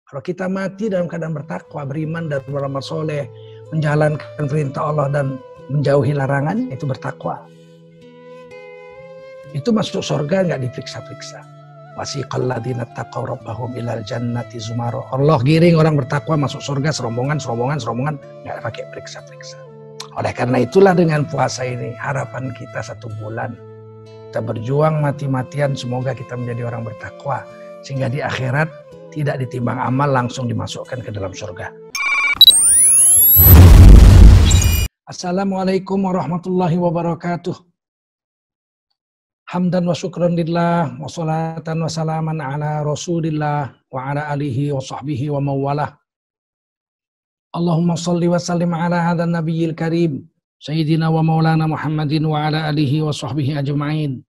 Kalau kita mati dalam keadaan bertakwa, beriman dan beramal soleh, menjalankan perintah Allah dan menjauhi larangan, itu bertakwa. Itu masuk surga nggak diperiksa-periksa. Wasiqal ladzina taqaw rabbahum ilal jannati zumara. Allah giring orang bertakwa masuk surga serombongan, nggak pakai periksa-periksa. Oleh karena itulah dengan puasa ini harapan kita 1 bulan. Kita berjuang mati-matian, semoga kita menjadi orang bertakwa sehingga di akhirat tidak ditimbang amal, langsung dimasukkan ke dalam surga. Assalamualaikum warahmatullahi wabarakatuh. Hamdan wa syukran lillah wa salatan wa salaman ala rasulillah wa ala alihi wa sahbihi wa mawalah. Allahumma salli wa sallim ala hadha nabiyil karim sayyidina wa maulana Muhammadin wa ala alihi wa sahbihi ajma'in.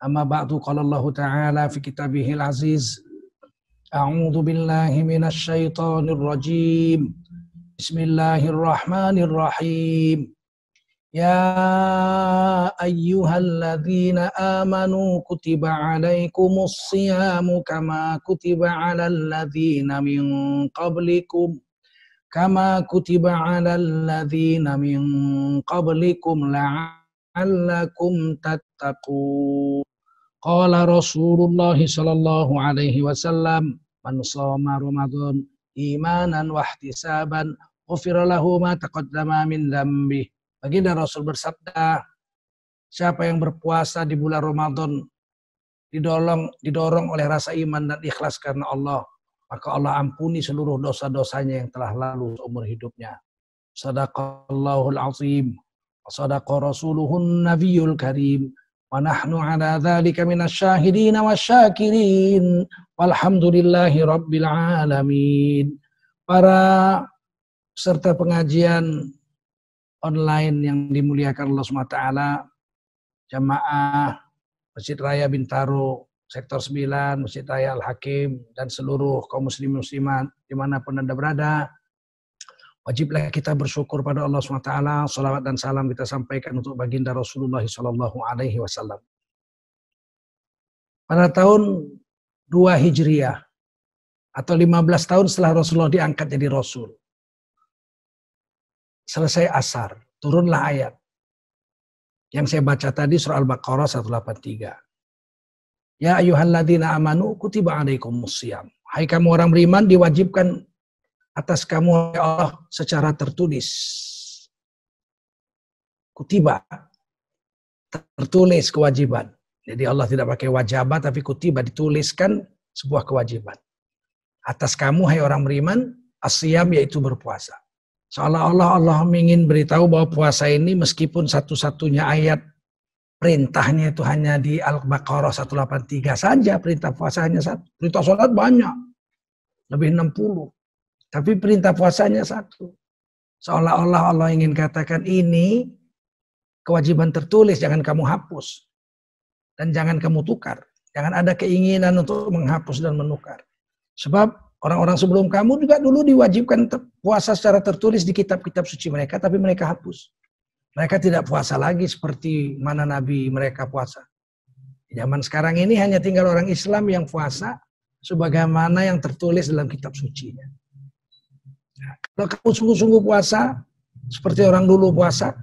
Amma ba'du, qala Allah ta'ala fi kitabihil aziz. A'udzu billahi minasy syaithanir rajim. Bismillahirrahmanirrahim. Ya ayyuhalladzina amanu kutiba alaikumus siyamu kama kutiba alal ladzina min qablikum la'allakum tattaqun. Qala Rasulullah sallallahu alaihi wasallam, man shoma Ramadan imanan wa ihtisaban ghufira lahu ma taqaddama min dzambi. Baginda Rasul bersabda, siapa yang berpuasa di bulan Ramadan didorong oleh rasa iman dan ikhlas karena Allah, maka Allah ampuni seluruh dosa-dosanya yang telah lalu seumur hidupnya. Shadaqallahul azim wa shadaqa rasuluhun nabiyul karim wa nahnu ala dzalika minasyahidin wasyakirin walhamdulillahi rabbil alamin. Para peserta pengajian online yang dimuliakan Allah SWT, jamaah Masjid Raya Bintaro, Sektor 9, Masjid Raya Al-Hakim, dan seluruh kaum muslimin muslimat dimanapun Anda berada, wajiblah kita bersyukur pada Allah SWT. Salawat dan salam kita sampaikan untuk baginda Rasulullah SAW. Pada tahun 2 Hijriah, atau 15 tahun setelah Rasulullah diangkat jadi Rasul, selesai asar, turunlah ayat yang saya baca tadi, surah Al-Baqarah 183. Ya ayyuhalladzina amanu kutiba alaikumus syiyam. Hai kamu orang beriman, diwajibkan atas kamu ya Allah secara tertulis. Kutiba, tertulis kewajiban. Jadi Allah tidak pakai wajibah, tapi kutiba, dituliskan sebuah kewajiban. Atas kamu hai orang beriman, as-syiyam yaitu berpuasa. Seolah-olah Allah ingin beritahu bahwa puasa ini meskipun satu-satunya ayat perintahnya itu hanya di Al-Baqarah 183 saja, perintah puasa hanya satu. Perintah sholat banyak, lebih 60. Tapi perintah puasanya satu. Seolah-olah Allah ingin katakan ini kewajiban tertulis, jangan kamu hapus. Dan jangan kamu tukar. Jangan ada keinginan untuk menghapus dan menukar. Sebab orang-orang sebelum kamu juga dulu diwajibkan puasa secara tertulis di kitab-kitab suci mereka, tapi mereka hapus. Mereka tidak puasa lagi seperti mana Nabi mereka puasa. Di zaman sekarang ini hanya tinggal orang Islam yang puasa sebagaimana yang tertulis dalam kitab sucinya. Nah, kalau kamu sungguh-sungguh puasa seperti orang dulu puasa,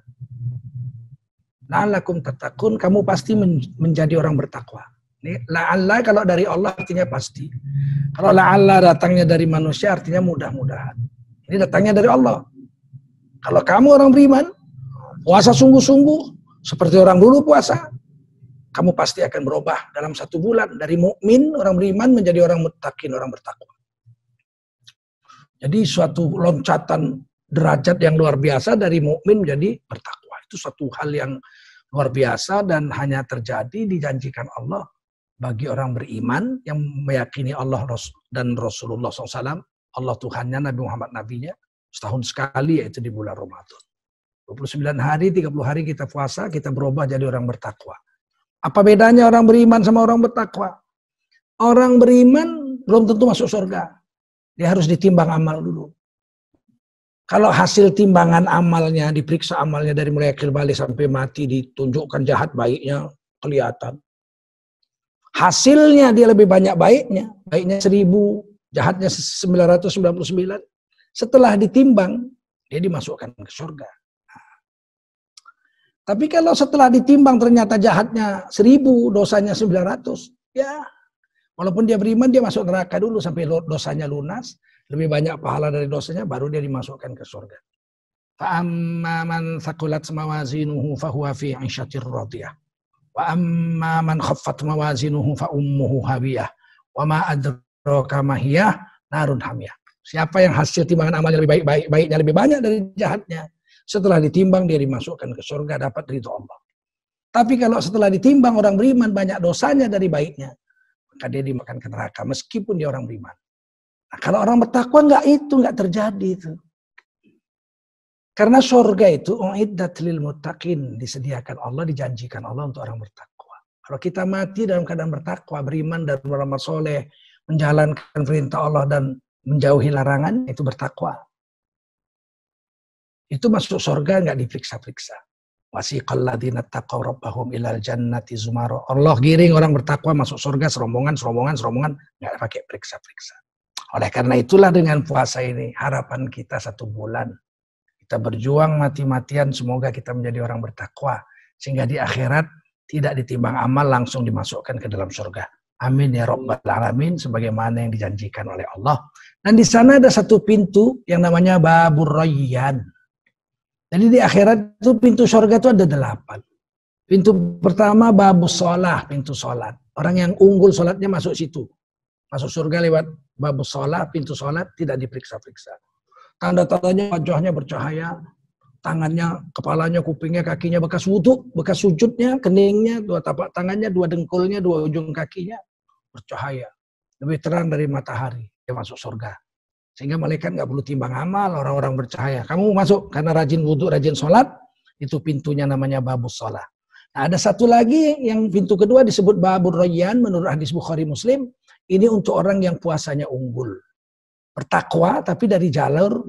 la'allakum tattaqun, kamu pasti menjadi orang bertakwa. La'alla kalau dari Allah artinya pasti. Kalau la'alla datangnya dari manusia artinya mudah-mudahan. Ini datangnya dari Allah. Kalau kamu orang beriman, puasa sungguh-sungguh seperti orang dulu puasa, kamu pasti akan berubah dalam 1 bulan. Dari mukmin, orang beriman, menjadi orang muttaqin, orang bertakwa. Jadi suatu loncatan derajat yang luar biasa dari mukmin menjadi bertakwa. Itu suatu hal yang luar biasa dan hanya terjadi dijanjikan Allah bagi orang beriman yang meyakini Allah dan Rasulullah SAW, Allah Tuhannya, Nabi Muhammad Nabinya, setahun sekali, yaitu di bulan Ramadan. 29 hari, 30 hari kita puasa, kita berubah jadi orang bertakwa. Apa bedanya orang beriman sama orang bertakwa? Orang beriman belum tentu masuk surga. Dia harus ditimbang amal dulu. Kalau hasil timbangan amalnya, diperiksa amalnya dari mulai akhir balik sampai mati, ditunjukkan jahat baiknya, kelihatan. Hasilnya dia lebih banyak baiknya 1000, jahatnya 999. Setelah ditimbang, dia dimasukkan ke surga. Tapi kalau setelah ditimbang ternyata jahatnya 1000, dosanya 900, ya walaupun dia beriman, dia masuk neraka dulu sampai dosanya lunas, lebih banyak pahala dari dosanya, baru dia dimasukkan ke surga. Fa'amma man thaqulat mawazinuhu fahuwa fi 'ishatir radiyah. Wa amma man khaffat mawazinuhu fa ummuhu hawiyah. Wa ma adraka ma hiya narun hamiyah. Siapa yang hasil timbangan amalnya lebih baiknya lebih banyak dari jahatnya, setelah ditimbang dia dimasukkan ke surga, dapat ridho Allah. Tapi kalau setelah ditimbang orang beriman banyak dosanya dari baiknya, maka dia dimakan ke neraka meskipun dia orang beriman. Nah, kalau orang bertakwa enggak terjadi itu. Karena surga itu uiddat lil muttaqin, disediakan Allah, dijanjikan Allah untuk orang bertakwa. Kalau kita mati dalam keadaan bertakwa, beriman dan beramal soleh, menjalankan perintah Allah dan menjauhi larangan, itu bertakwa. Itu masuk surga enggak diperiksa-periksa. Wasiqal ladzina taqaw rabbahum ilal jannati zumara. Allah giring orang bertakwa masuk surga serombongan, enggak pakai periksa-periksa. Oleh karena itulah dengan puasa ini harapan kita 1 bulan. Kita berjuang mati-matian, semoga kita menjadi orang bertakwa sehingga di akhirat tidak ditimbang amal, langsung dimasukkan ke dalam surga. Amin ya rabbal alamin, sebagaimana yang dijanjikan oleh Allah. Dan di sana ada satu pintu yang namanya Babur Rayyan. Jadi di akhirat itu pintu surga itu ada 8. Pintu pertama Babus Shalah, pintu salat. Orang yang unggul salatnya masuk situ. Masuk surga lewat Babus Shalah, pintu salat, tidak diperiksa-periksa. Tanda-tandanya wajahnya bercahaya, tangannya, kepalanya, kupingnya, kakinya bekas wudhu, bekas sujudnya, keningnya, 2 tapak tangannya, 2 dengkulnya, 2 ujung kakinya bercahaya. Lebih terang dari matahari, dia masuk surga. Sehingga malaikat nggak perlu timbang amal, orang-orang bercahaya. Kamu masuk karena rajin wudhu, rajin sholat, itu pintunya namanya Babus Shalah. Nah, ada satu lagi yang pintu kedua disebut Babur Rayyan menurut hadis Bukhari Muslim. Ini untuk orang yang puasanya unggul. Bertakwa tapi dari jalur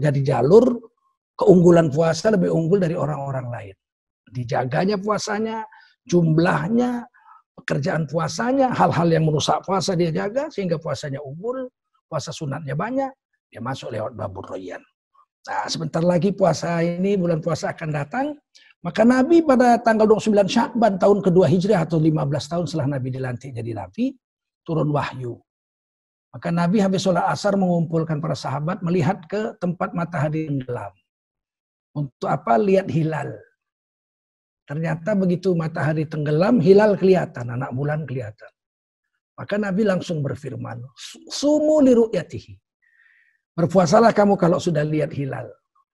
keunggulan puasa lebih unggul dari orang-orang lain. Dijaganya puasanya, jumlahnya, pekerjaan puasanya, hal-hal yang merusak puasa dia jaga sehingga puasanya unggul, puasa sunatnya banyak, dia masuk lewat Babur Rayyan. Nah, sebentar lagi puasa ini, bulan puasa akan datang, maka Nabi pada tanggal 29 Sya'ban tahun kedua Hijriah atau 15 tahun setelah Nabi dilantik jadi Nabi, turun wahyu. Maka Nabi habis sholat asar mengumpulkan para sahabat melihat ke tempat matahari tenggelam. Untuk apa? Lihat hilal. Ternyata begitu matahari tenggelam, hilal kelihatan, anak bulan kelihatan. Maka Nabi langsung berfirman, sumu li ru'yatihi. Berpuasalah kamu kalau sudah lihat hilal.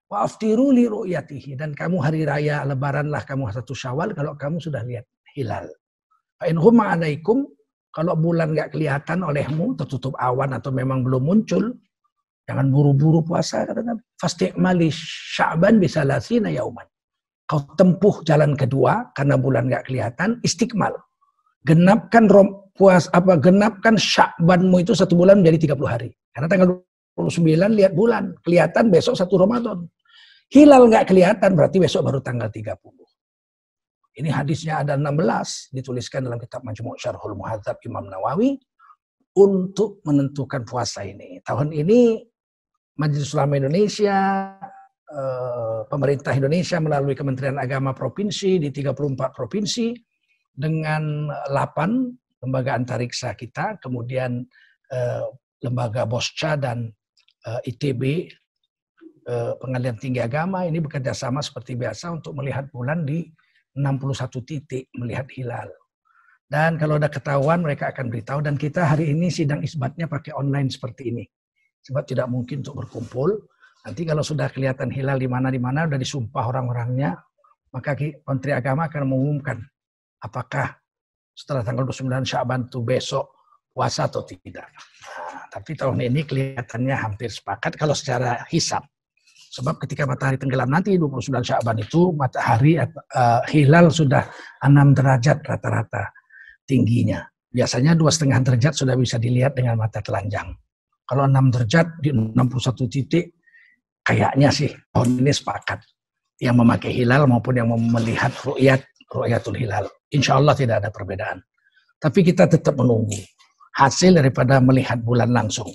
Wa aftiru li ru'yatihi. Dan kamu hari raya lebaranlah kamu 1 Syawal kalau kamu sudah lihat hilal. Fa in humma alaikum. Kalau bulan nggak kelihatan olehmu, tertutup awan atau memang belum muncul, jangan buru-buru puasa, kata Nabi. Fasti'mali Sya'ban bisalasina yauman. Kau tempuh jalan kedua karena bulan nggak kelihatan, istiqmal. Genapkan genapkan Sya'banmu itu 1 bulan menjadi 30 hari. Karena tanggal 29 lihat bulan, kelihatan besok 1 Ramadan. Hilal nggak kelihatan berarti besok baru tanggal 30. Ini hadisnya ada 16, dituliskan dalam kitab Majmu' Syarhul Muhadzab Imam Nawawi untuk menentukan puasa ini. Tahun ini Majelis Ulama Indonesia, pemerintah Indonesia melalui Kementerian Agama Provinsi di 34 provinsi dengan 8 lembaga antariksa kita, kemudian lembaga Bosca dan ITB, Pengadilan Tinggi Agama, ini bekerja sama seperti biasa untuk melihat bulan di 61 titik melihat hilal. Dan kalau ada ketahuan mereka akan beritahu, dan kita hari ini sidang isbatnya pakai online seperti ini. Sebab tidak mungkin untuk berkumpul. Nanti kalau sudah kelihatan hilal di mana udah disumpah orang-orangnya, maka Menteri Agama akan mengumumkan apakah setelah tanggal 29 Sya'ban itu besok puasa atau tidak. Nah, tapi tahun ini kelihatannya hampir sepakat kalau secara hisab. Sebab ketika matahari tenggelam nanti 29 Sya'ban itu matahari hilal sudah 6 derajat rata-rata tingginya. Biasanya 2,5 derajat sudah bisa dilihat dengan mata telanjang. Kalau 6 derajat di 61 titik, kayaknya sih tahun ini sepakat. Yang memakai hilal maupun yang melihat ru'yatul hilal. Insya Allah tidak ada perbedaan. Tapi kita tetap menunggu hasil daripada melihat bulan langsung.